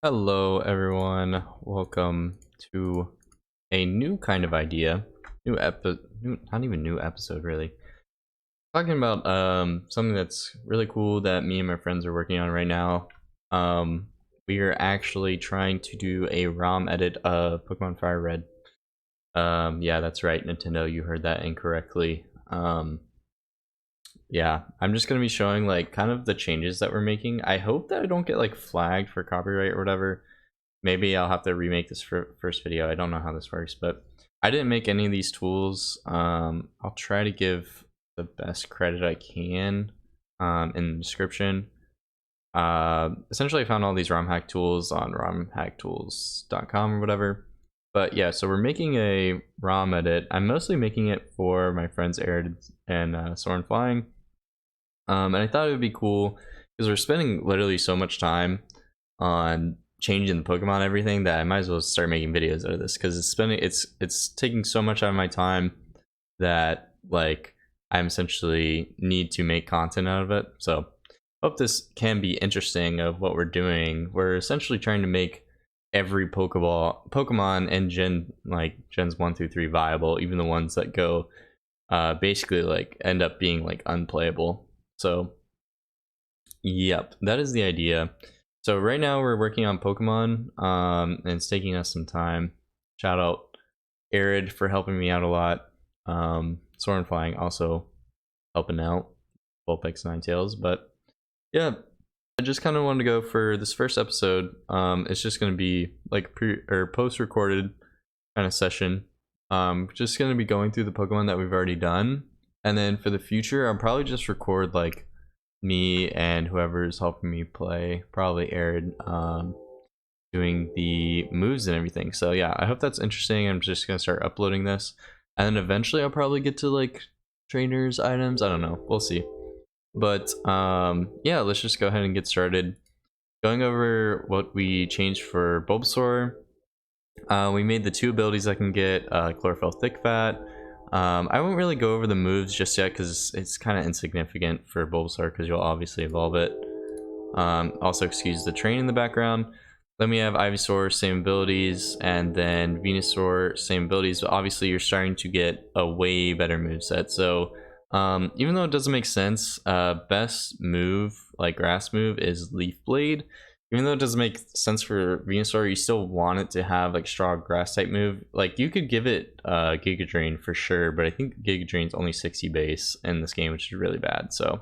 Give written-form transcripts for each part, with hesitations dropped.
Hello everyone, welcome to a new kind of idea, not even new episode really. Talking about something that's really cool that me and my friends are working on right now. We are actually trying to do a ROM edit of Pokemon Fire Red. Yeah, that's right, Nintendo, you heard that incorrectly. Yeah, I'm just gonna be showing like kind of the changes that we're making. I hope that I don't get like flagged for copyright or whatever. Maybe I'll have to remake this first video. I don't know how this works, but I didn't make any of these tools. I'll try to give the best credit I can in the description. Essentially, I found all these ROM hack tools on romhacktools.com or whatever. But yeah, so we're making a ROM edit. I'm mostly making it for my friends Arid and Soren Flying. And I thought it would be cool because we're spending literally so much time on changing the Pokemon and everything that I might as well start making videos out of this because it's taking so much out of my time that like I'm essentially need to make content out of it. So hope this can be interesting of what we're doing. We're essentially trying to make every Pokemon and gens 1 through 3 viable, even the ones that go basically like end up being like unplayable. So yep, that is the idea. So right now we're working on Pokemon, and it's taking us some time. Shout out Arid for helping me out a lot. Soren Flying also helping out. Vulpix Ninetales, but yeah, I just kind of wanted to go for this first episode. It's just going to be like post-recorded kind of session. Just going to be going through the Pokemon that we've already done, and then for the future, I'll probably just record like me and whoever's helping me play, probably Arid, doing the moves and everything. So yeah, I hope that's interesting. I'm just gonna start uploading this, and then eventually I'll probably get to like trainers items. I don't know, we'll see. But yeah, let's just go ahead and get started going over what we changed for Bulbasaur. We made the 2 abilities that can get Chlorophyll Thick Fat. I won't really go over the moves just yet because it's kind of insignificant for Bulbasaur because you'll obviously evolve it. Also excuse the train in the background. Then we have Ivysaur, same abilities, and then Venusaur, same abilities, but obviously you're starting to get a way better moveset. So even though it doesn't make sense, best move, like grass move, is Leaf Blade. Even though it doesn't make sense for Venusaur, you still want it to have like strong grass type move. Like you could give it Giga Drain for sure, but I think Giga Drain's only 60 base in this game, which is really bad. So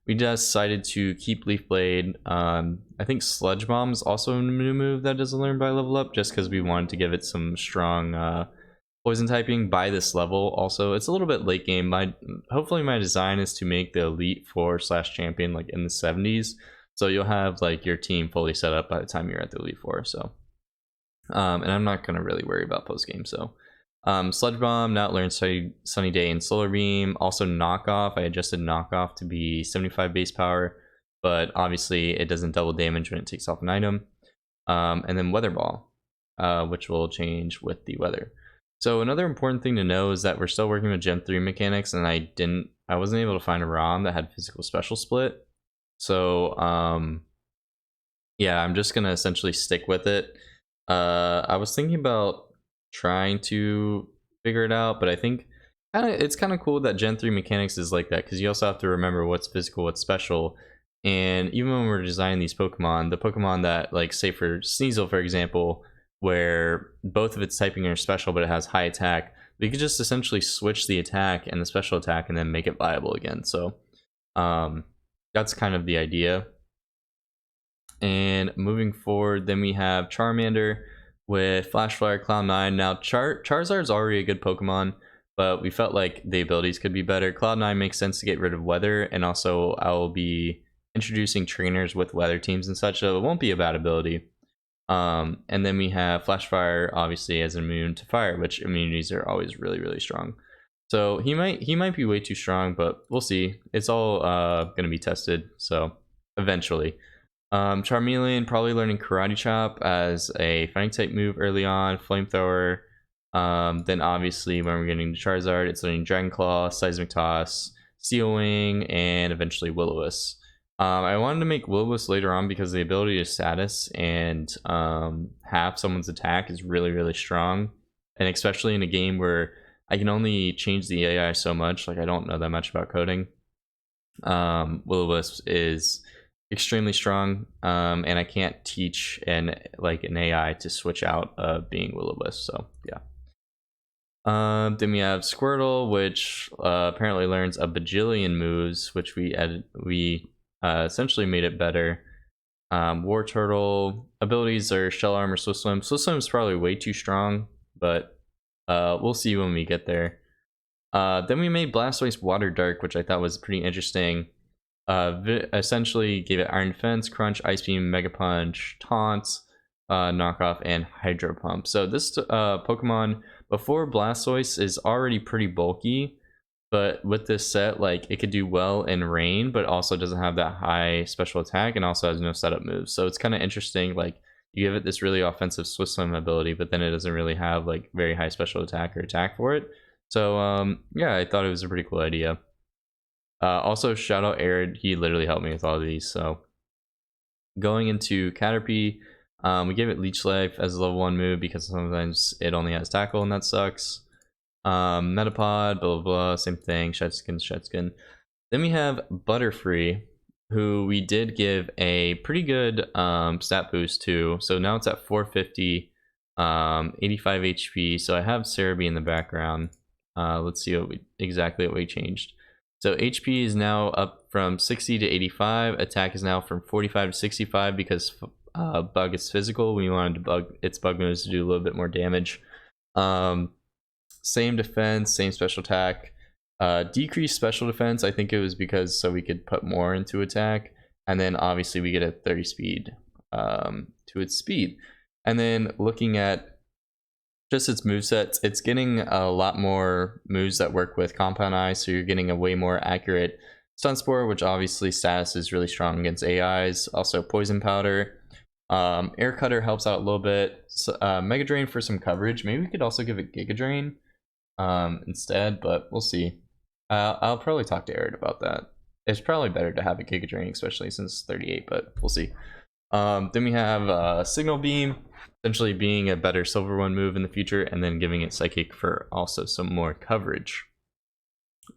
we decided to keep Leaf Blade. I think Sludge Bomb is also a new move that doesn't learn by level up, just because we wanted to give it some strong poison typing by this level. Also, it's a little bit late game. Hopefully my design is to make the Elite Four / champion like in the 70s. So you'll have like your team fully set up by the time you're at the Elite Four. So, and I'm not gonna really worry about post game. So, Sludge Bomb, now it learns Sunny Day and Solar Beam. Also Knockoff, I adjusted Knockoff to be 75 base power, but obviously it doesn't double damage when it takes off an item. And then Weather Ball, which will change with the weather. So another important thing to know is that we're still working with Gen 3 mechanics, and I wasn't able to find a ROM that had physical special split. So yeah, I'm just gonna essentially stick with it. I was thinking about trying to figure it out, but I think it's kind of cool that Gen 3 mechanics is like that, because you also have to remember what's physical, what's special. And even when we're designing these Pokemon, the Pokemon that, like, say for Sneasel, for example, where both of its typing are special but it has high attack, we could just essentially switch the attack and the special attack and then make it viable again. So that's kind of the idea. And moving forward, then we have Charmander with Flash Flare, Cloud9. Now Charizard's already a good Pokemon, but we felt like the abilities could be better. Cloud9 makes sense to get rid of weather, and also I'll be introducing trainers with weather teams and such, so it won't be a bad ability. And then we have Flash Fire, obviously, as immune to fire, which immunities are always really, really strong. So he might be way too strong, but we'll see. It's all gonna be tested, so eventually. Charmeleon probably learning Karate Chop as a fighting type move early on, Flamethrower. Then obviously when we're getting to Charizard, it's learning Dragon Claw, Seismic Toss, Steel Wing, and eventually Will-O-Wisp. I wanted to make Bulbasaur later on because the ability to status and half someone's attack is really, really strong. And especially in a game where I can only change the AI so much, like I don't know that much about coding. Will-O-Wisp is extremely strong, and I can't teach an AI to switch out being Will-O-Wisp, so yeah. Then we have Squirtle, which apparently learns a bajillion moves, which we essentially made it better. War Turtle abilities are Shell Armor, Swift Swim. Swift Swim is probably way too strong, but we'll see when we get there. Then we made Blastoise Water Dark, which I thought was pretty interesting. Essentially gave it Iron Defense, Crunch, Ice Beam, Mega Punch, Taunts, Knockoff, and Hydro Pump. So this Pokemon before Blastoise is already pretty bulky, but with this set, like it could do well in rain, but also doesn't have that high special attack and also has no setup moves. So it's kind of interesting. Like you give it this really offensive Swift Swim ability, but then it doesn't really have like very high special attack or attack for it. So yeah, I thought it was a pretty cool idea. Also, shout out Arid. He literally helped me with all of these. So going into Caterpie, we gave it Leech Life as a level 1 move because sometimes it only has Tackle and that sucks. Metapod, blah blah blah, same thing. Shedskin. Then we have Butterfree, who we did give a pretty good stat boost to. So now it's at 450, 85 HP. So I have Cerebi in the background. Let's see exactly what we changed. So HP is now up from 60 to 85. Attack is now from 45 to 65 because Bug is physical. We wanted to bug its bug moves to do a little bit more damage. Same defense, same special attack. Decreased special defense, I think it was because so we could put more into attack. And then obviously we get a 30 speed to its speed. And then looking at just its movesets, it's getting a lot more moves that work with Compound Eye, so you're getting a way more accurate Stun Spore, which obviously status is really strong against AIs. Also Poison Powder. Air Cutter helps out a little bit. So, Mega Drain for some coverage. Maybe we could also give it Giga Drain instead, but we'll see. I'll probably talk to Arid about that. It's probably better to have a Giga Drain, especially since 38, but we'll see. Then we have Signal Beam, essentially being a better Silver One move in the future, and then giving it Psychic for also some more coverage.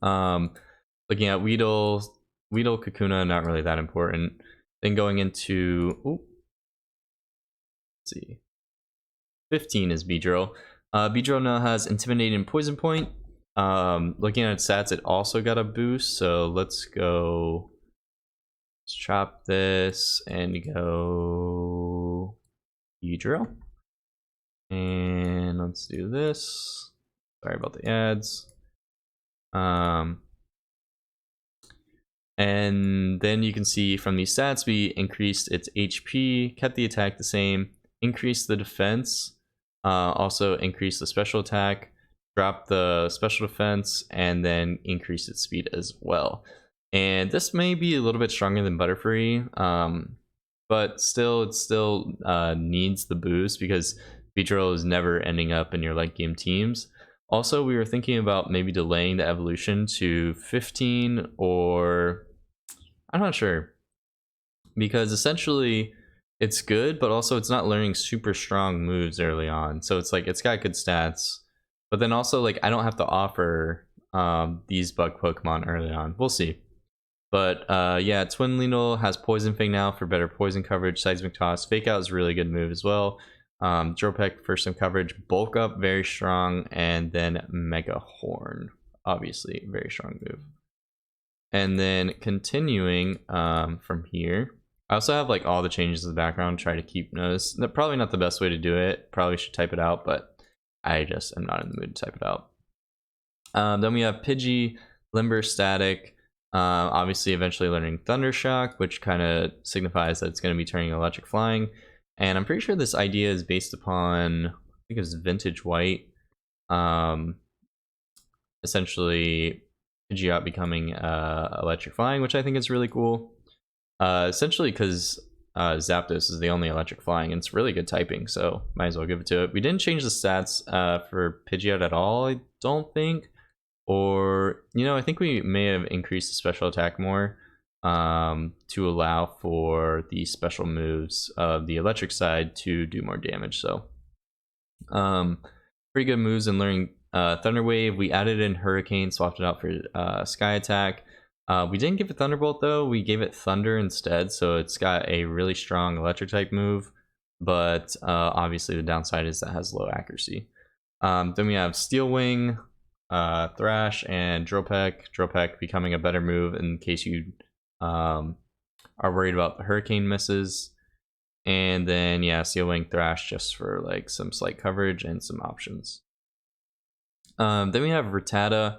Looking at Weedle, Kakuna, not really that important. Then going into, let's see, 15 is Beedrill. Beedrill now has Intimidate and Poison Point. Looking at its stats, it also got a boost, so let's go. Let's chop this and go Beedrill. And let's do this. Sorry about the ads. And then you can see from these stats, we increased its HP, kept the attack the same, increased the defense, also increased the special attack, dropped the special defense, and then increased its speed as well. And this may be a little bit stronger than Butterfree, but still, it still needs the boost because Beedrill is never ending up in your late game teams. Also, we were thinking about maybe delaying the evolution to 15 or I'm not sure, because essentially it's good, but also it's not learning super strong moves early on. So it's like it's got good stats, but then also like I don't have to offer these bug Pokemon early on. We'll see. But yeah, Twin Needle has Poison Fang now for better poison coverage. Seismic Toss, Fake Out is a really good move as well. Drill Peck for some coverage. Bulk Up, very strong, and then Mega Horn, obviously very strong move. And then continuing from here, I also have like all the changes in the background. Try to keep notes. Probably not the best way to do it. Probably should type it out, but I just am not in the mood to type it out. Then we have Pidgey, Limber, Static. Obviously, eventually learning Thundershock, which kind of signifies that it's going to be turning electric flying. And I'm pretty sure this idea is based upon, I think it was Vintage White. Essentially, Pidgeot becoming electric flying, which I think is really cool. Essentially, because Zapdos is the only electric flying, and it's really good typing, so might as well give it to it. We didn't change the stats for Pidgeot at all, I don't think. Or, you know, I think we may have increased the special attack more. to allow for the special moves of the electric side to do more damage. So pretty good moves in learning Thunder Wave. We added in Hurricane, swapped it out for Sky Attack. We didn't give it Thunderbolt though, we gave it Thunder instead, so it's got a really strong electric type move, but obviously the downside is that it has low accuracy. Then we have Steel Wing, Thrash, and Dropek. Dropek becoming a better move in case you are worried about the Hurricane misses. And then yeah, Steel Wing, Thrash just for like some slight coverage and some options. Then we have Rattata.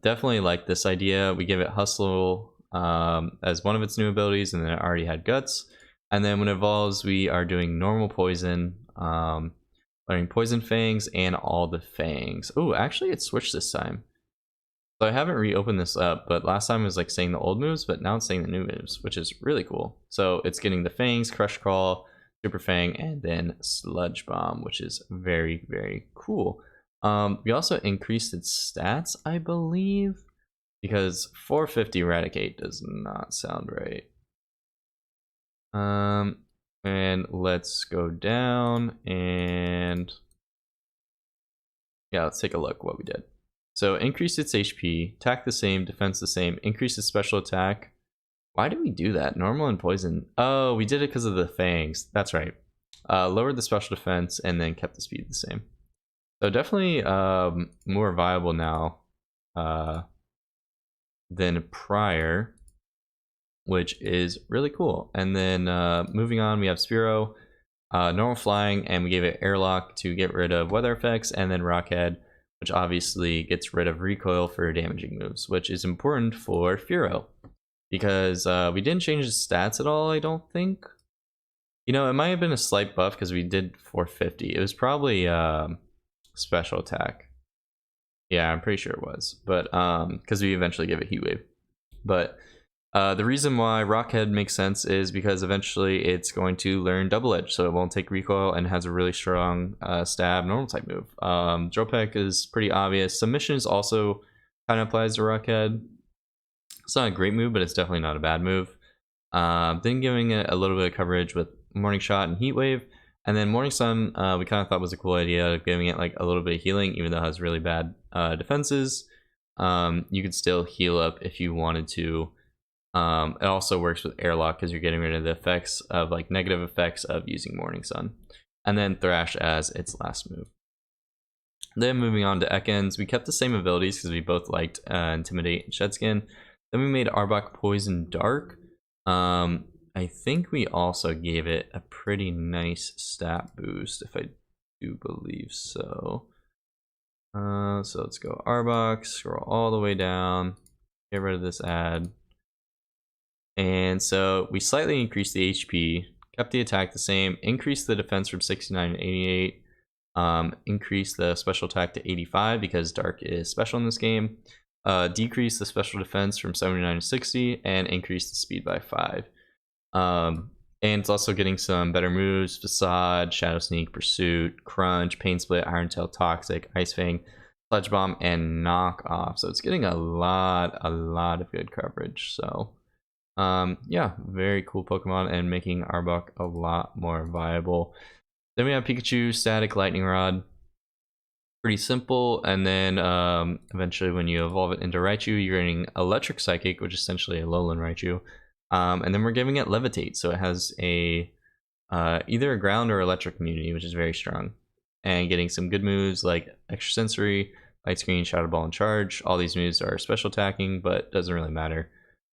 Definitely like this idea. We give it Hustle as one of its new abilities, and then it already had Guts. And then when it evolves, we are doing normal poison, learning Poison Fangs and all the Fangs. Oh, actually it switched this time. So I haven't reopened this up, but last time it was like saying the old moves, but now it's saying the new moves, which is really cool. So it's getting the Fangs, Crush Claw, Super Fang, and then Sludge Bomb, which is very, very cool. We also increased its stats, I believe, because 450 Eradicate does not sound right. And let's go down and yeah, let's take a look what we did. So increased its HP, attack the same, defense the same, increased its special attack. Why did we do that? Normal and poison. Oh, we did it because of the fangs. That's right. Lowered the special defense and then kept the speed the same. So definitely more viable now than prior, which is really cool. And then moving on, we have Spearow, normal flying, and we gave it airlock to get rid of weather effects, and then Rockhead, which obviously gets rid of recoil for damaging moves, which is important for Spearow because we didn't change his stats at all, I don't think. You know, it might have been a slight buff because we did 450. It was probably special attack. Yeah, I'm pretty sure it was, but because we eventually gave it Heat Wave. But the reason why Rockhead makes sense is because eventually it's going to learn Double Edge, so it won't take recoil and has a really strong stab normal type move. Dropek is pretty obvious. Submission is also kind of applies to Rockhead. It's not a great move, but it's definitely not a bad move. Then giving it a little bit of coverage with Morning Shot and Heat Wave. And then Morning Sun, we kind of thought was a cool idea, giving it like a little bit of healing, even though it has really bad defenses. You could still heal up if you wanted to. It also works with airlock because you're getting rid of the effects of like negative effects of using Morning Sun. And then Thrash as its last move. Then moving on to Ekans, we kept the same abilities because we both liked Intimidate and Shedskin. Then we made Arbok Poison Dark. I think we also gave it a pretty nice stat boost, if I do believe so. So let's go Arbok, scroll all the way down, get rid of this ad. And so we slightly increased the HP, kept the attack the same, increased the defense from 69 to 88, increased the special attack to 85 because Dark is special in this game, decreased the special defense from 79 to 60, and increased the speed by 5. And it's also getting some better moves: Facade, Shadow Sneak, Pursuit, Crunch, Pain Split, Iron Tail, Toxic, Ice Fang, Sludge Bomb, and Knock Off. So it's getting a lot of good coverage. So yeah, very cool Pokemon and making Arbok a lot more viable. Then we have Pikachu Static Lightning Rod. Pretty simple. And then eventually when you evolve it into Raichu, you're getting Electric Psychic, which is essentially a Alolan Raichu. And then we're giving it Levitate, so it has a either a ground or electric immunity, which is very strong. And getting some good moves like Extra Sensory, Light Screen, Shadow Ball, and Charge. All these moves are special attacking, but doesn't really matter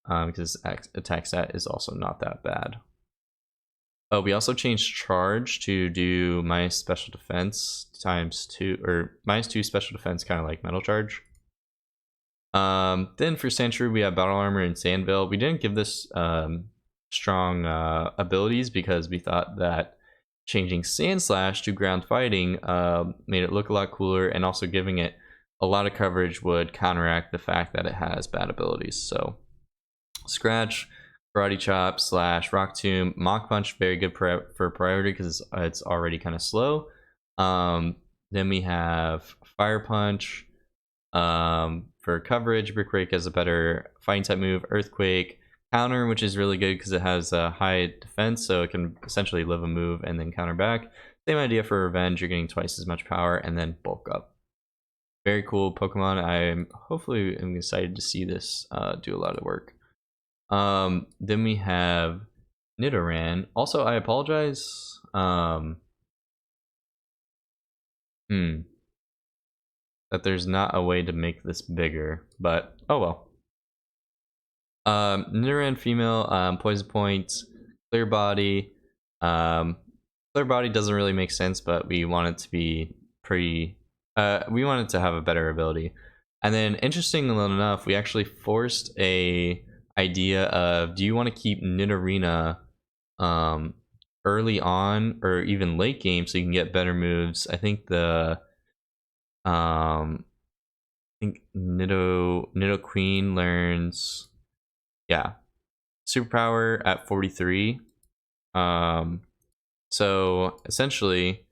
because attack stat is also not that bad. We also changed Charge to do minus special defense ×2, or -2 special defense, kind of like Metal Charge. Then for Sandshrew, we have Battle Armor and Sandveil. We didn't give this strong abilities because we thought that changing Sand Slash to ground fighting made it look a lot cooler, and also giving it a lot of coverage would counteract the fact that it has bad abilities. So Scratch, Karate Chop, Slash, Rock Tomb, Mach Punch, very good for priority because it's already kind of slow. Then we have Fire Punch. For coverage, Brick Break has a better fighting type move. Earthquake, Counter, which is really good because it has a high defense, so it can essentially live a move and then counter back. Same idea for Revenge, you're getting twice as much power, and then Bulk Up. Very cool Pokemon. I'm hopefully am excited to see this do a lot of work. Then we have Nidoran. Also, I apologize. That there's not a way to make this bigger, but oh well. Nidoran female, poison points, clear body. Clear body doesn't really make sense, but we want it to be pretty. We want it to have a better ability. And then, interestingly enough, we actually forced a idea of: do you want to keep Nidorina early on or even late game so you can get better moves? I think Nidoqueen learns, yeah, superpower at 43. So essentially,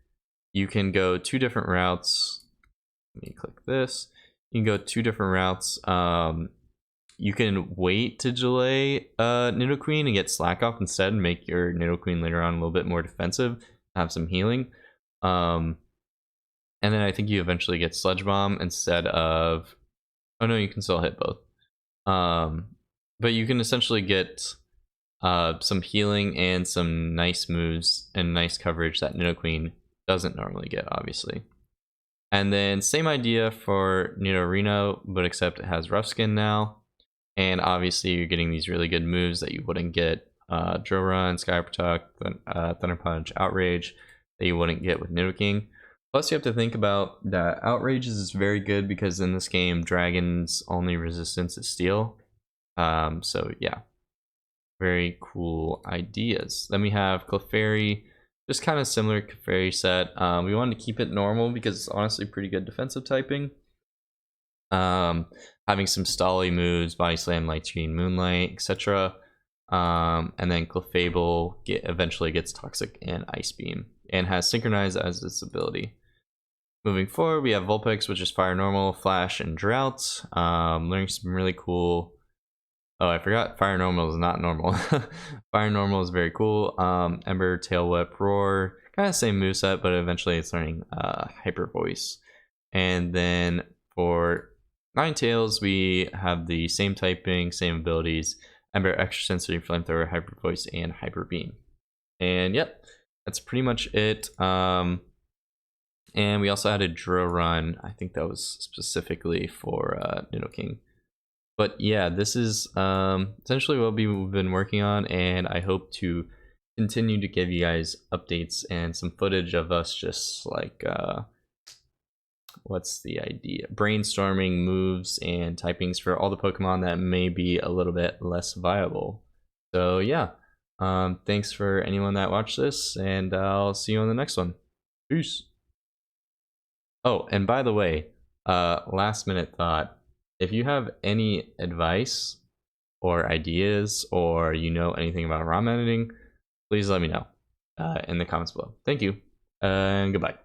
you can go two different routes. Let me click this. You can go two different routes. You can wait to delay Nidoqueen and get Slack Off instead, and make your Nidoqueen later on a little bit more defensive, have some healing. And then I think you eventually get Sludge Bomb instead of... Oh no, you can still hit both. But you can essentially get some healing and some nice moves and nice coverage that Nidoqueen doesn't normally get, obviously. And then same idea for Nidorino, but except it has Rough Skin now. And obviously you're getting these really good moves that you wouldn't get Drill Run, Sky Protect, Thunder Punch, Outrage, that you wouldn't get with Nidoking. Plus you have to think about that Outrages is very good because in this game Dragon's only resistance is Steel. So yeah, very cool ideas. Then we have Clefairy, just kind of similar Clefairy set. We wanted to keep it normal because it's honestly pretty good defensive typing. Having some Stally moves, Body Slam, Light Screen, Moonlight, etc. And then Clefable eventually gets Toxic and Ice Beam, and has Synchronize as its ability. Moving forward, we have Vulpix, which is Fire Normal, Flash, and Drought. Learning some really cool... Oh, I forgot Fire Normal is not normal. Fire Normal is very cool. Ember, Tail Whip, Roar. Kind of same moveset, but eventually it's learning Hyper Voice. And then for Ninetales, we have the same typing, same abilities. Ember, Extra Sensitive, Flamethrower, Hyper Voice, and Hyper Beam. And yep, that's pretty much it. And we also had a Drill Run. I think that was specifically for Nidoking. But yeah, this is essentially what we've been working on, and I hope to continue to give you guys updates and some footage of us just like, what's the idea? Brainstorming moves and typings for all the Pokemon that may be a little bit less viable. So yeah, thanks for anyone that watched this, and I'll see you on the next one. Peace. Oh, and by the way, last minute thought. If you have any advice or ideas, or you know anything about ROM editing, please let me know in the comments below. Thank you, and goodbye.